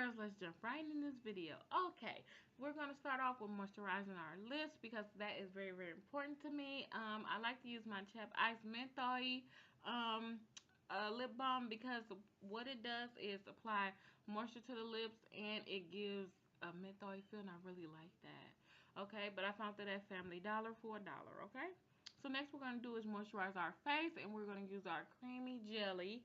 girls, let's jump right in this video. Okay, we're going to start off with moisturizing our lips because that is very, very important to me. I like to use my Chap Ice Menthol um, lip balm because what it does is apply moisture to the lips and it gives a menthol feel, and I really like that. Okay, but I found that at Family Dollar for $1. Okay, so next we're going to do is moisturize our face, and we're going to use our creamy jelly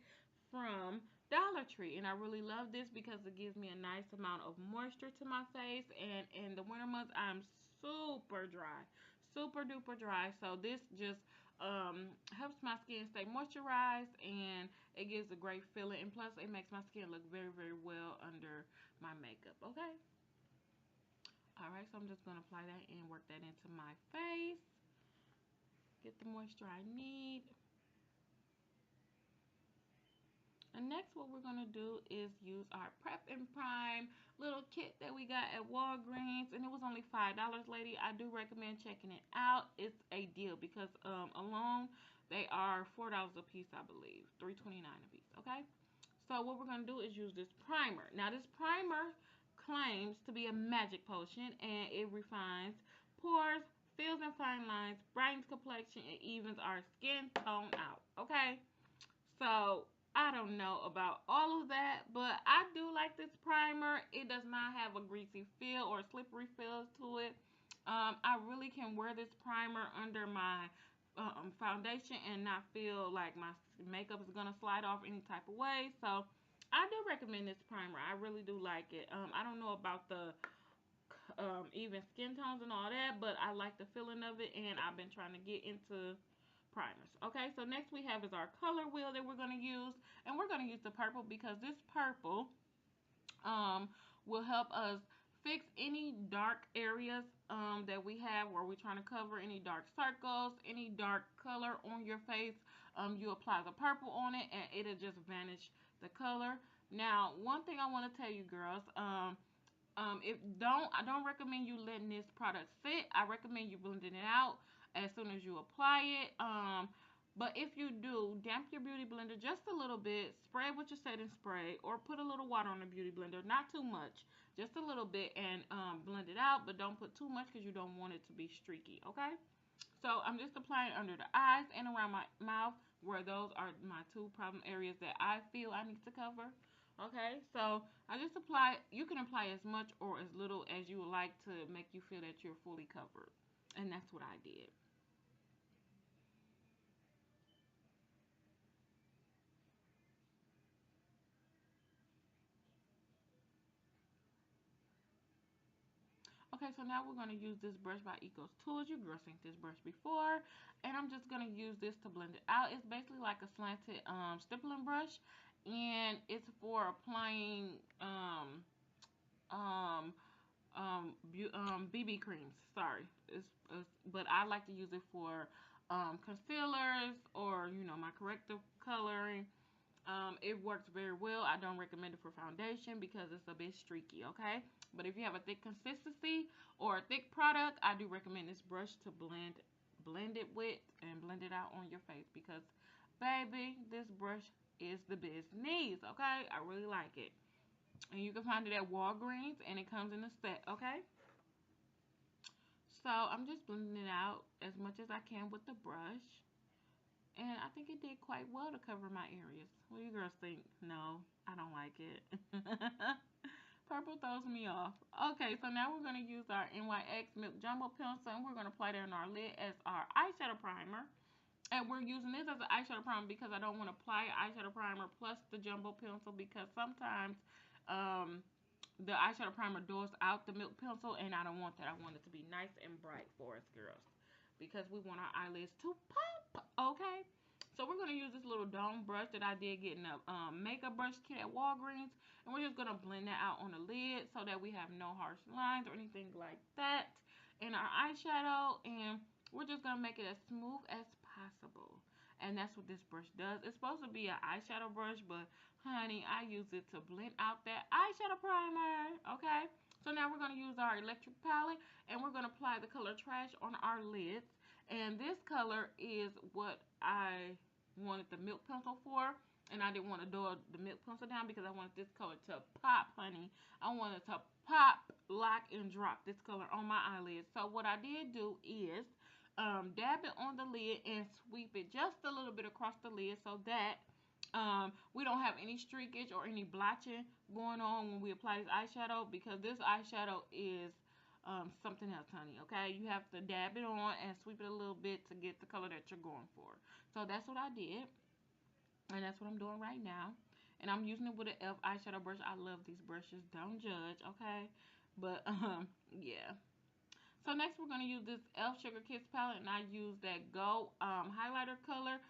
from Dollar Tree. And I really love this because it gives me a nice amount of moisture to my face, and in the winter months I'm super dry, super duper dry, so this just helps my skin stay moisturized, and it gives a great feeling, and plus it makes my skin look very, very well under my makeup. Okay, alright, so I'm just going to apply that and work that into my face, get the moisture I need. And next what we're going to do is use our Prep and Prime little kit that we got at Walgreens, and it was only $5, lady. I do recommend checking it out. It's a deal because alone they are $4 a piece, I believe. $3.29 a piece, okay? So what we're going to do is use this primer. Now this primer claims to be a magic potion, and it refines pores, fills in fine lines, brightens complexion, and evens our skin tone out, okay? So I don't know about all of that, but I do like this primer. It does not have a greasy feel or slippery feel to it. I really can wear this primer under my foundation and not feel like my makeup is gonna slide off any type of way. So I do recommend this primer. I really do like it. I don't know about the even skin tones and all that, but I like the feeling of it, and I've been trying to get into primers. Okay, so next we have is our color wheel that we're going to use, and we're going to use the purple because this purple will help us fix any dark areas that we have where we're trying to cover any dark circles, any dark color on your face. You apply the purple on it and it'll just vanish the color. Now, one thing I want to tell you girls, I don't recommend you letting this product sit. I recommend you blending it out as soon as you apply it. But if you do, damp your beauty blender just a little bit, spray with your setting spray, or put a little water on the beauty blender, not too much, just a little bit, and blend it out, but don't put too much because you don't want it to be streaky, okay? So I'm just applying under the eyes and around my mouth, where those are my two problem areas that I feel I need to cover. Okay, so I just apply, you can apply as much or as little as you would like to make you feel that you're fully covered. And that's what I did. Okay, so now we're going to use this brush by Ecos Tools. You girls seen this brush before. And I'm just going to use this to blend it out. It's basically like a slanted stippling brush. And it's for applying um, BB creams. Sorry. But I like to use it for concealers or, you know, my corrective coloring. It works very well. I don't recommend it for foundation because it's a bit streaky, okay? But if you have a thick consistency or a thick product, I do recommend this brush to blend it with and blend it out on your face because, baby, this brush is the business, okay? I really like it. And you can find it at Walgreens, and it comes in a set, okay? So I'm just blending it out as much as I can with the brush. And I think it did quite well to cover my areas. What do you girls think? No, I don't like it. Purple throws me off. Okay, so now we're going to use our NYX Milk Jumbo Pencil, and we're going to apply that on our lid as our eyeshadow primer. And we're using this as an eyeshadow primer because I don't want to apply an eyeshadow primer plus the jumbo pencil because sometimes the eyeshadow primer dulls out the milk pencil, and I don't want that. I want it to be nice and bright for us girls because we want our eyelids to pop, okay? So we're going to use this little dome brush that I did get in a makeup brush kit at Walgreens, and we're just going to blend that out on the lid so that we have no harsh lines or anything like that in our eyeshadow, and we're just going to make it as smooth as possible. And that's what this brush does. It's supposed to be an eyeshadow brush, but honey, I use it to blend out that eyeshadow primer, okay? So now we're going to use our electric palette, and we're going to apply the color Trash on our lids. And this color is what I wanted the milk pencil for. and I didn't want to dull the milk pencil down because I wanted this color to pop, honey. I wanted to pop, lock, and drop this color on my eyelids. So what I did do is dab it on the lid and sweep it just a little bit across the lid so that we don't have any streakage or any blotching going on when we apply this eyeshadow, because this eyeshadow is something else, honey. Okay, you have to dab it on and sweep it a little bit to get the color that you're going for. So that's what I did, and that's what I'm doing right now. And I'm using it with an e.l.f. eyeshadow brush. I love these brushes. Don't judge, okay? But yeah. So next we're going to use this e.l.f. Sugar Kiss palette, and I use that gold highlighter color.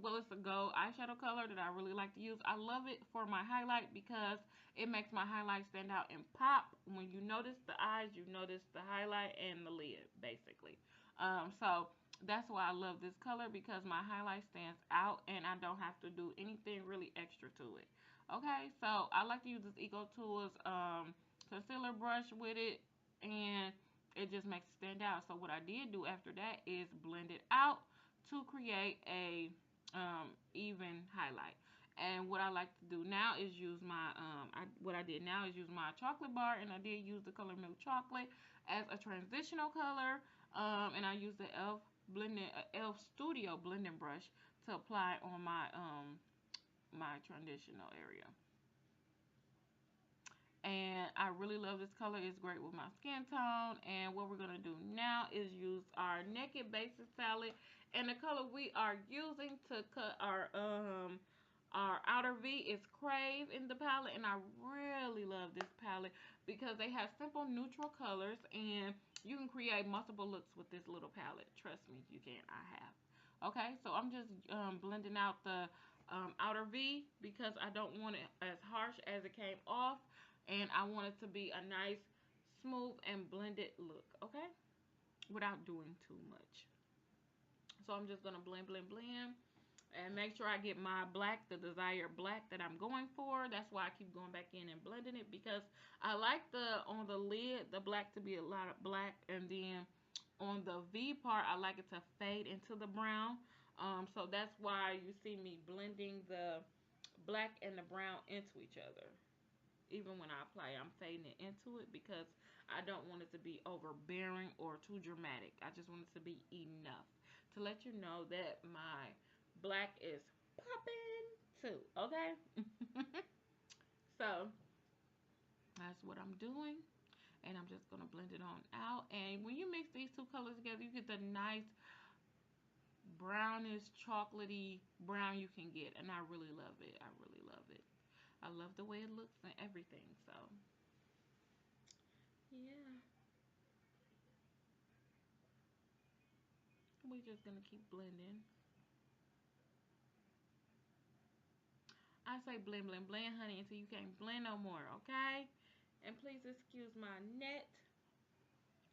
Well, it's a gold eyeshadow color that I really like to use. I love it for my highlight because it makes my highlight stand out and pop. When you notice the eyes, you notice the highlight and the lid, basically. So that's why I love this color, because my highlight stands out and I don't have to do anything really extra to it. Okay, so I like to use this Eco Tools concealer brush with it, and it just makes it stand out. So what I did do after that is blend it out to create a even highlight. And what I like to do now is use my what I did now is use my chocolate bar, and I did use the color milk chocolate as a transitional color. And I used the e.l.f. blending e.l.f. Studio blending brush to apply on my my transitional area. And I really love this color. It's great with my skin tone. And what we're going to do now is use our Naked Basics palette, and the color we are using to cut our outer V is Crave in the palette. And I really love this palette because they have simple neutral colors, and you can create multiple looks with this little palette. Trust me, you can. I have. Okay, so I'm just blending out the outer V because I don't want it as harsh as it came off, and I want it to be a nice, smooth, and blended look, okay? Without doing too much. So I'm just gonna blend, blend, blend, and make sure I get my black, the desired black that I'm going for. That's why I keep going back in and blending it, because I like the on the lid the black to be a lot of black, and then on the V part I like it to fade into the brown. So that's why you see me blending the black and the brown into each other. Even when I apply, I'm fading it into it because I don't want it to be overbearing or too dramatic. I just want it to be enough to let you know that my black is popping too, okay? So that's what I'm doing, and I'm just gonna blend it on out. And when you mix these two colors together, you get the nice brownish chocolatey brown you can get, and I really love it. I really love it. I love the way it looks and everything. So yeah, we're just gonna keep blending. I say blend, blend, blend, honey, until you can't blend no more, okay? And please excuse my net.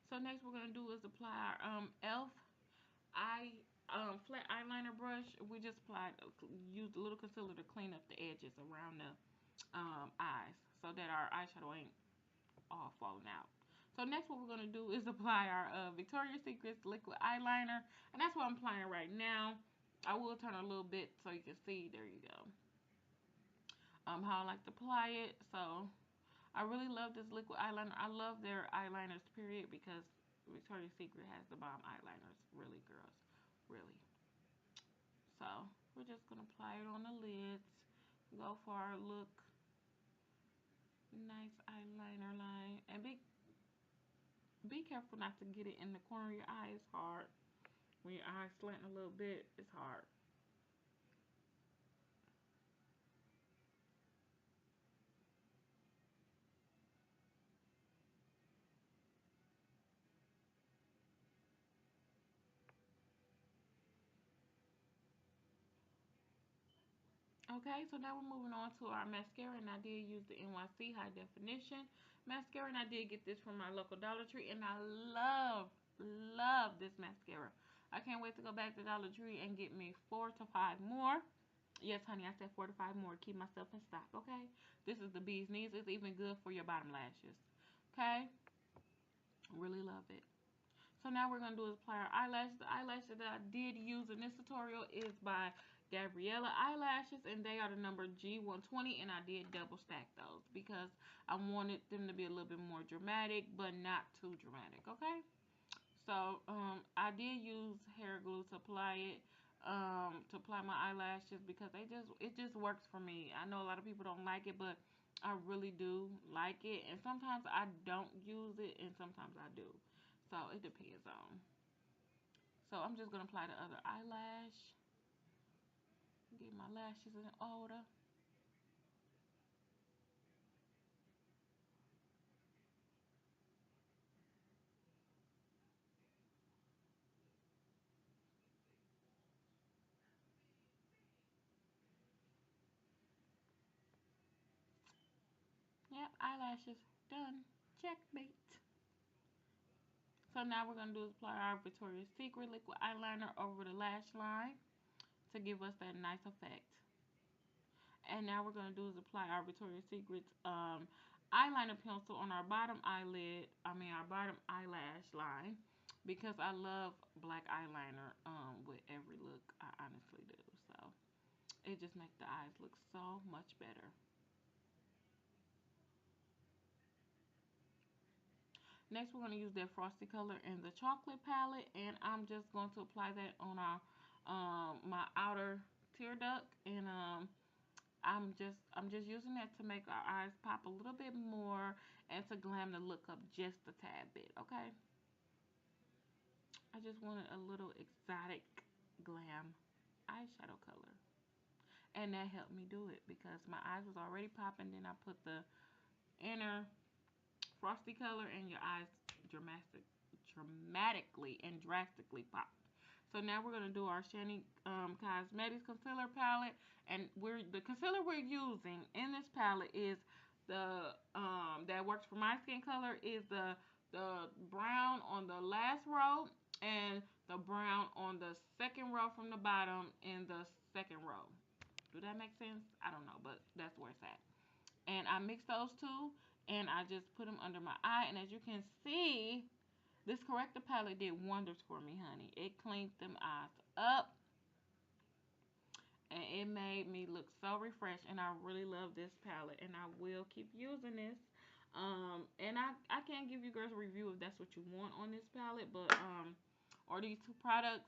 So next we're gonna do is apply our e.l.f. eye flat eyeliner brush. We just applied, used a little concealer to clean up the edges around the eyes so that our eyeshadow ain't all falling out. So next what we're going to do is apply our Victoria's Secret liquid eyeliner. And that's what I'm applying right now. I will turn a little bit so you can see. There you go. How I like to apply it. So I really love this liquid eyeliner. I love their eyeliners, period, because Victoria's Secret has the bomb eyeliners. Really, girls. Really. So we're just going to apply it on the lids. Go for our look. Nice eyeliner line. And be careful not to get it in the corner of your eye. It's hard. When your eyes slanting a little bit, it's hard. Okay, so now we're moving on to our mascara, and I did use the NYC High Definition mascara, and I did get this from my local Dollar Tree, and I love this mascara. I can't wait to go back to Dollar Tree and get me 4 to 5 more. Yes, honey, I said 4 to 5 more. Keep myself in stock, okay? This is the bee's knees. It's even good for your bottom lashes, okay? Really love it. So now we're going to do is apply our eyelashes. The eyelashes that I did use in this tutorial is by Gabriella eyelashes, and they are the number G120, and I did double stack those because I wanted them to be a little bit more dramatic, but not too dramatic, okay? So I did use hair glue to apply my eyelashes because it just works for me. I know a lot of people don't like it, but I really do like it, and sometimes I don't use it, and sometimes I do. So it depends on. So I'm just gonna apply the other eyelash. Get my lashes in order. Yep, eyelashes done. Checkmate. So now we're gonna do is apply our Victoria's Secret liquid eyeliner over the lash line to give us that nice effect. And now we're gonna do is apply our Victoria's Secret eyeliner pencil on our bottom eyelid. I mean our bottom eyelash line because I love black eyeliner with every look. I honestly do. So it just makes the eyes look so much better. Next, we're going to use that frosty color in the chocolate palette, and I'm just going to apply that on our my outer tear duct, and I'm just using that to make our eyes pop a little bit more and to glam the look up just a tad bit. Okay, I just wanted a little exotic glam eyeshadow color, and that helped me do it because my eyes was already popping. Then I put the inner frosty color, and your eyes dramatically and drastically pop. So now we're gonna do our Shiny Cosmetics concealer palette, and the concealer we're using in this palette is the that works for my skin color is the brown on the last row and the brown on the second row from the bottom in the second row. Do that make sense? I don't know, but that's where it's at. And I mix those two and I just put them under my eye. And as you can see, this corrector palette did wonders for me, honey. It cleaned them eyes up and it made me look so refreshed. And I really love this palette and I will keep using this. And I can't give you girls a review if that's what you want on this palette, but or these two products,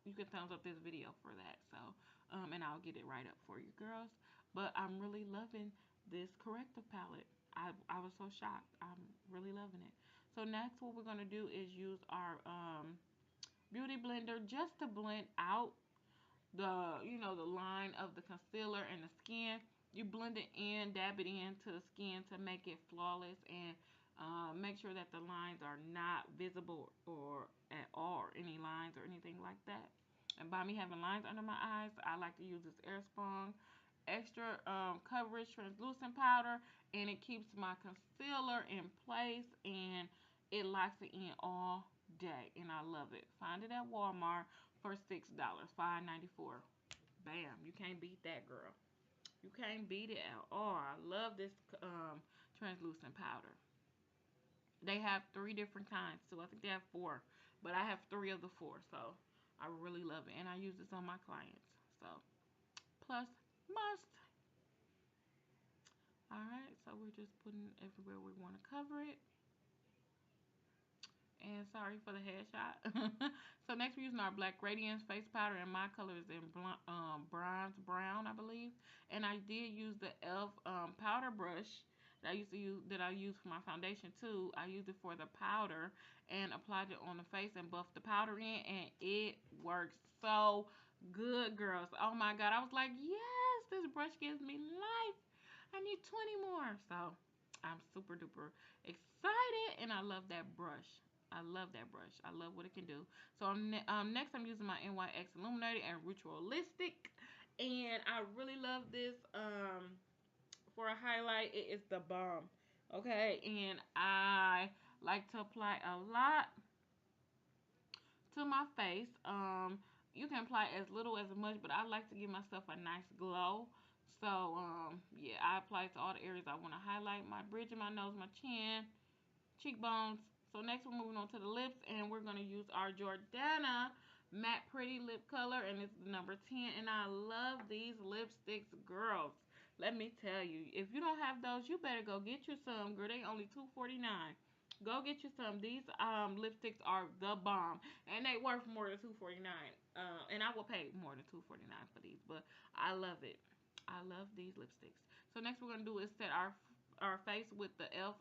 you can thumbs up this video for that. So, and I'll get it right up for you girls. But I'm really loving this corrective palette. I was so shocked. I'm really loving it. So next what we're going to do is use our beauty blender just to blend out the line of the concealer and the skin. You blend it in, dab it into the skin to make it flawless and make sure that the lines are not visible or at all, or any lines or anything like that. And by me having lines under my eyes, I like to use this Airspun extra coverage translucent powder, and it keeps my concealer in place and it locks it in all day, and I love it. Find it at Walmart for $6, $5.94. Bam, you can't beat that, girl. You can't beat it at all. I love this translucent powder. They have three different kinds, so I think they have four, but I have three of the four, so I really love it, and I use this on my clients. So plus must. All right, so we're just putting everywhere we want to cover it. And sorry for the headshot. So next we're using our Black Radiance face powder, and my color is in bronze brown, I believe. And I did use the e.l.f. Powder brush that I use for my foundation too. I used it for the powder and applied it on the face and buffed the powder in, and it works so good, girls. Oh my God, I was like, yes, this brush gives me life. I need 20 more. So I'm super duper excited, and I love that brush. I love that brush. I love what it can do. So next I'm using my NYX Illuminated and Ritualistic. And I really love this for a highlight. It is the bomb. Okay. And I like to apply a lot to my face. You can apply as little as much, but I like to give myself a nice glow. So, yeah, I apply it to all the areas I want to highlight. My bridge of my nose, my chin, cheekbones. So next we're moving on to the lips, and we're going to use our Jordana Matte Pretty Lip Color, and it's number 10. And I love these lipsticks, girls. Let me tell you, if you don't have those, you better go get you some, girl. They only 2.49. Go get you some. These lipsticks are the bomb, and they worth more than 2.49. And I will pay more than 2.49 for these, but I love it. I love these lipsticks. So next we're gonna do is set our face with the Elf